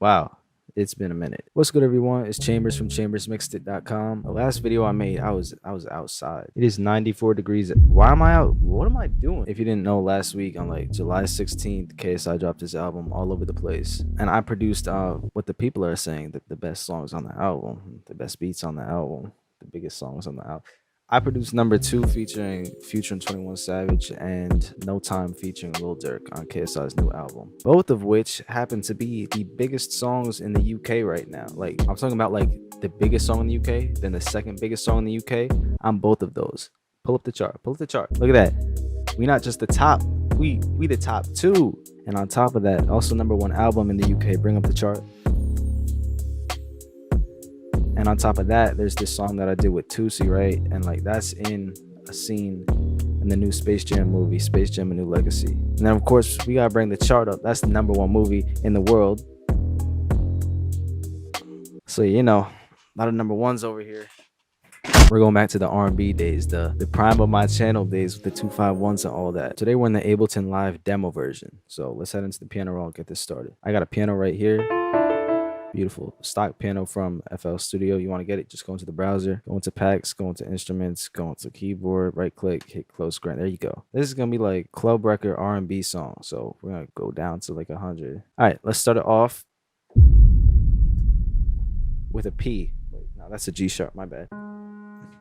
Wow, it's been a minute. What's good, everyone? It's Chambers from chambersmixedit.com. The last video I made, I was outside. It is 94 degrees. Why am I out? What am I doing? If you didn't know, last week on like July 16th, KSI dropped his album All Over the Place, and I produced what the people are saying, the best songs on the album, the best beats on the album, the biggest songs on the album. I produced number 2 featuring Future and 21 Savage and No Time featuring Lil Durk on KSI's new album. Both of which happen to be the biggest songs in the UK right now. Like, I'm talking about like the biggest song in the UK, then the second biggest song in the UK. I'm both of those. Pull up the chart. Pull up the chart. Look at that. We not just the top. We the top 2. And on top of that, also number 1 album in the UK. Bring up the chart. And on top of that, there's this song that I did with Tusi, right? And like that's in a scene in the new Space Jam movie, Space Jam: A New Legacy. And then of course we gotta bring the chart up. That's the number 1 movie in the world. So you know, a lot of number 1s over here. We're going back to the R&B days, the prime of my channel days with the 251s and all that. Today we're in the Ableton Live demo version. So let's head into the piano roll and get this started. I got a piano right here. Beautiful stock piano from FL Studio. You want to get it, just go into the browser, go into packs, go into instruments, go into keyboard, right click, hit close grant. There you go. This is gonna be like club record R&B song, so we're gonna go down to like 100. All right, let's start it off with a P. Wait, no, that's a G sharp, my bad.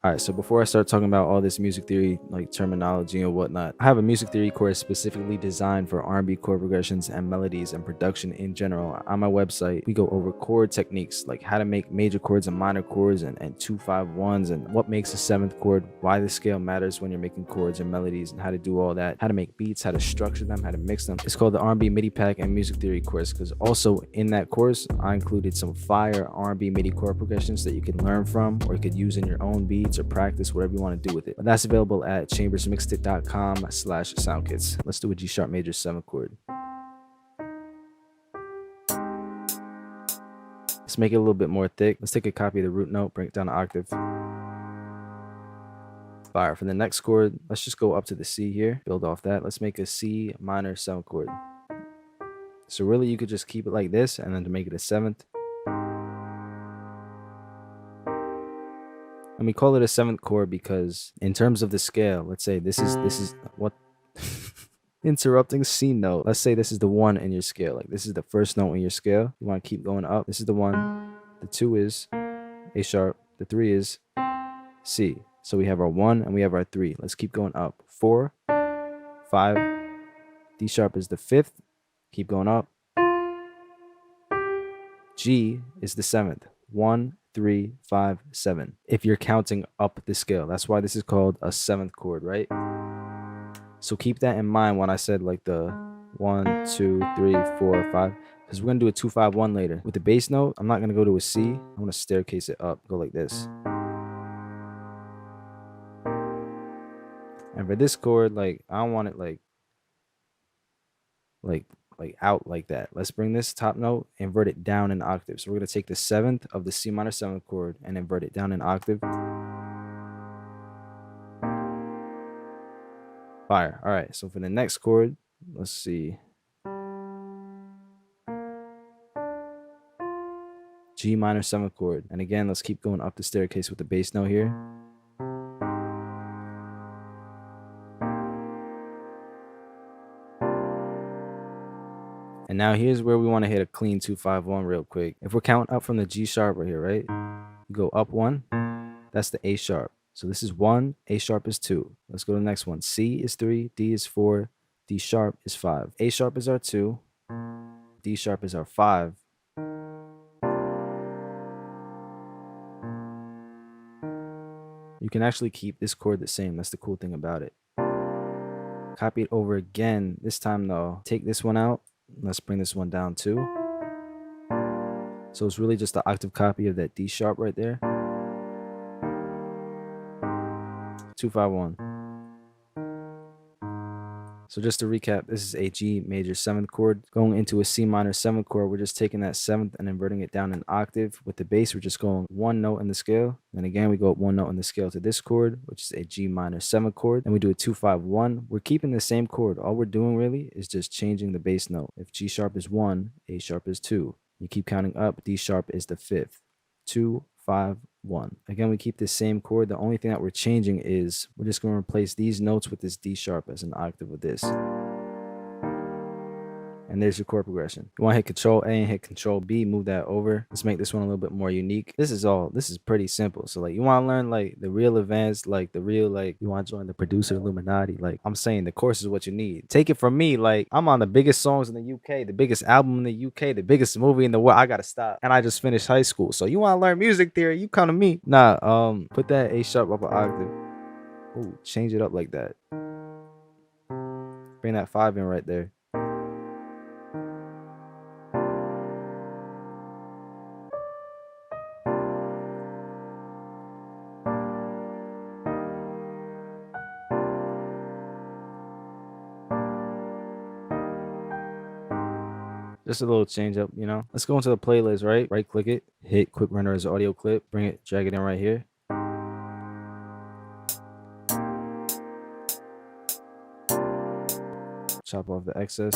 All right, so before I start talking about all this music theory, like terminology and whatnot, I have a music theory course specifically designed for R&B chord progressions and melodies and production in general. On my website, we go over chord techniques, like how to make major chords and minor chords and 2-5-1s and what makes a 7th chord, why the scale matters when you're making chords and melodies and how to do all that, how to make beats, how to structure them, how to mix them. It's called the R&B MIDI Pack and Music Theory course, because also in that course, I included some fire R&B MIDI chord progressions that you can learn from or you could use in your own beats or practice, whatever you want to do with it. But that's available at chambersmixedit.com/soundkits. Let's do a G sharp major 7th chord. Let's make it a little bit more thick. Let's take a copy of the root note, bring it down an octave. Fire. For the next chord, let's just go up to the C here, build off that. Let's make a C minor 7th chord. So really you could just keep it like this and then to make it a 7th. And we call it a 7th chord because in terms of the scale, let's say this is what interrupting C note. Let's say this is the 1 in your scale. Like this is the first note in your scale. You want to keep going up. This is the 1. The 2 is A sharp. The 3 is C. So we have our 1 and we have our 3. Let's keep going up. 4, 5. D sharp is the 5th. Keep going up. G is the 7th. 1, 3, 5, 7. If you're counting up the scale, that's why this is called a 7th chord, right? So keep that in mind when I said like the 1, 2, 3, 4, 5, because we're gonna do a 2-5-1 later. With the bass note, I'm not gonna go to a C. I'm gonna staircase it up, go like this. And for this chord, like I don't want it like out like that. Let's bring this top note, invert it down an octave. So we're going to take the 7th of the C minor 7th chord and invert it down an octave. Fire. All right, so for the next chord, let's see. G minor 7th chord. And again, let's keep going up the staircase with the bass note here. And now here's where we want to hit a clean 2-5-1 real quick. If we're counting up from the G sharp right here, right? You go up 1, that's the A sharp. So this is 1, A sharp is 2. Let's go to the next one. C is 3, D is 4, D sharp is 5. A sharp is our 2, D sharp is our 5. You can actually keep this chord the same. That's the cool thing about it. Copy it over again. This time though, take this one out. Let's bring this one down too. So it's really just the octave copy of that D sharp right there. 2-5-1. So just to recap, this is a G major 7th chord going into a C minor 7th chord. We're just taking that 7th and inverting it down an octave. With the bass, we're just going 1 note in the scale. And again, we go up 1 note in the scale to this chord, which is a G minor 7th chord. And we do a 2-5-1. We're keeping the same chord. All we're doing really is just changing the bass note. If G sharp is 1, A sharp is 2. You keep counting up. D sharp is the 5th. 2, 5, 1. Again, we keep the same chord. The only thing that we're changing is we're just going to replace these notes with this D sharp as an octave of this. And there's your chord progression. You want to hit Control A and hit Control B, move that over. Let's make this one a little bit more unique. This is pretty simple. So like you want to learn like the real advanced, like the real, like you want to join the producer Illuminati. Like I'm saying the course is what you need. Take it from me. Like I'm on the biggest songs in the UK, the biggest album in the UK, the biggest movie in the world. I gotta stop. And I just finished high school. So you want to learn music theory, you come to me. Nah, put that A sharp up an octave. Ooh, change it up like that. Bring that 5 in right there. Just a little change up, you know. Let's go into the playlist, right? Right click it, hit quick render as audio clip, bring it, drag it in right here. Chop off the excess.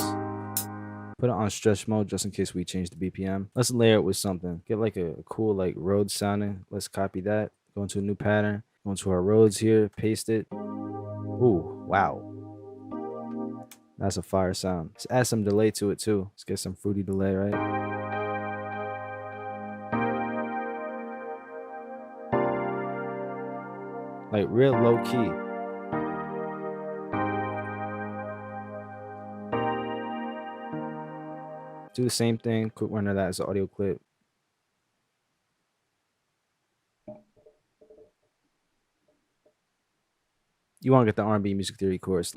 Put it on stretch mode just in case we change the BPM. Let's layer it with something. Get like a cool like Rhodes sounding. Let's copy that. Go into a new pattern. Go into our Rhodes here, paste it. Ooh, wow. That's a fire sound. Let's add some delay to it too. Let's get some fruity delay, right? Like real low key. Do the same thing. Quick render that as an audio clip. You want to get the R&B music theory course.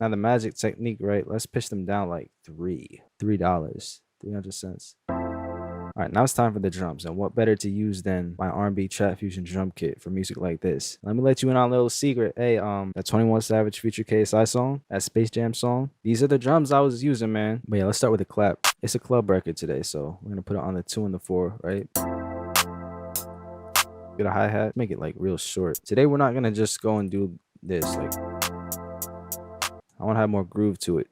Now the magic technique, right? Let's pitch them down like $3, 300 cents. All right, now it's time for the drums. And what better to use than my R&B Trap Fusion drum kit for music like this? Let me let you in on a little secret. Hey, that 21 Savage feature KSI song, that Space Jam song, these are the drums I was using, man. But yeah, let's start with the clap. It's a club record today, so we're gonna put it on the 2 and the 4, right? Get a hi-hat, make it like real short. Today we're not gonna just go and do this. Like, I want to have more groove to it.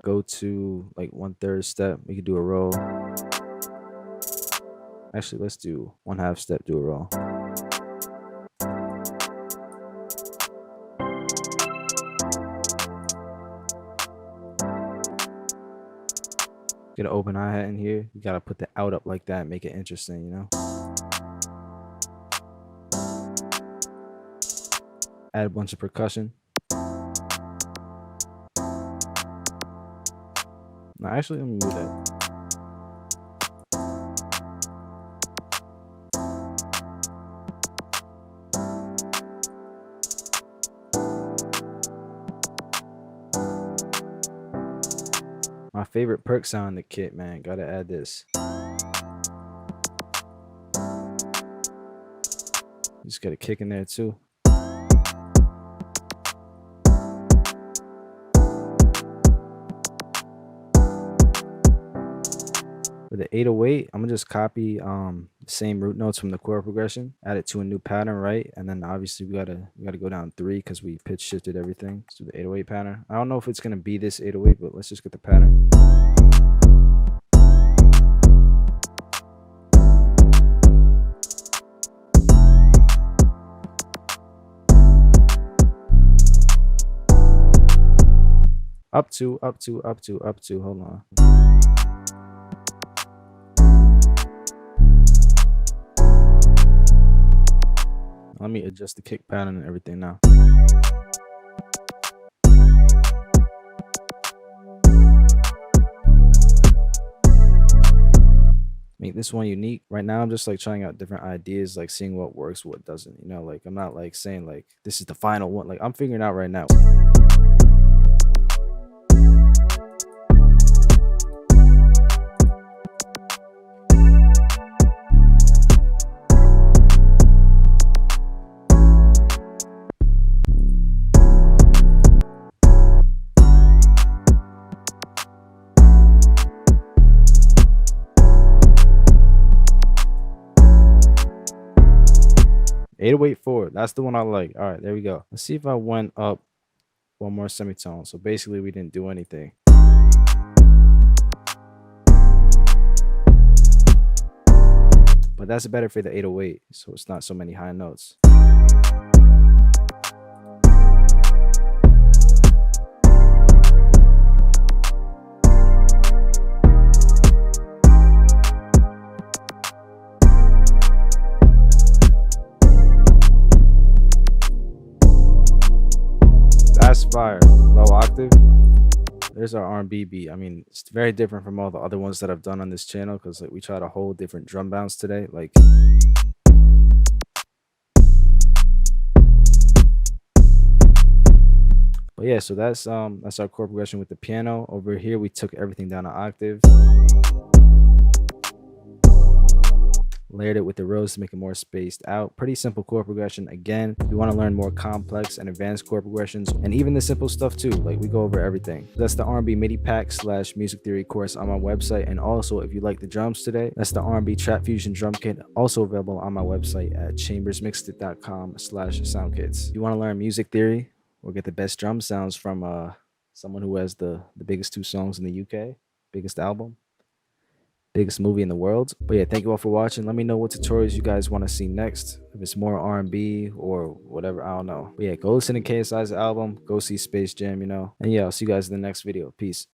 Go to like 1/3 step. We could do a roll. Actually, let's do 1/2 step, do a roll. Get an open hi-hat in here. You gotta put the out up like that, make it interesting, you know? Add a bunch of percussion. No, actually, let me move that. My favorite perk sound in the kit, man. Gotta add this. Just got a kick in there too. For the 808, I'm gonna just copy the same root notes from the chord progression, add it to a new pattern, right? And then obviously we gotta go down 3 because we pitch shifted everything. Let's do the 808 pattern. I don't know if it's gonna be this 808, but let's just get the pattern. Up to, hold on. Let me adjust the kick pattern and everything now. Make this one unique. Right now, I'm just like trying out different ideas, like seeing what works, what doesn't, you know, like I'm not like saying like this is the final one. Like I'm figuring out right now. 808 4. That's the one I like. All right, there we go. Let's see if I went up one more semitone. So basically we didn't do anything. But that's better for the 808, so it's not so many high notes. That's fire. Low octave. There's our R&B beat. I mean, it's very different from all the other ones that I've done on this channel because like we tried a whole different drum bounce today. Like, but yeah, so that's our chord progression with the piano. Over here, we took everything down an octave. Layered it with the rose to make it more spaced out. Pretty simple chord progression. Again, if you want to learn more complex and advanced chord progressions, and even the simple stuff too, like we go over everything. That's the R&B MIDI pack / music theory course on my website. And also, if you like the drums today, that's the R&B trap fusion drum kit, also available on my website at chambersmixedit.com/soundkits. You want to learn music theory or get the best drum sounds from someone who has the biggest 2 songs in the UK, biggest album, biggest movie in the world. But yeah, thank you all for watching. Let me know what tutorials you guys want to see next. If it's more R&B or whatever, I don't know. But yeah, go listen to KSI's album. Go see Space Jam, you know. And yeah, I'll see you guys in the next video. Peace.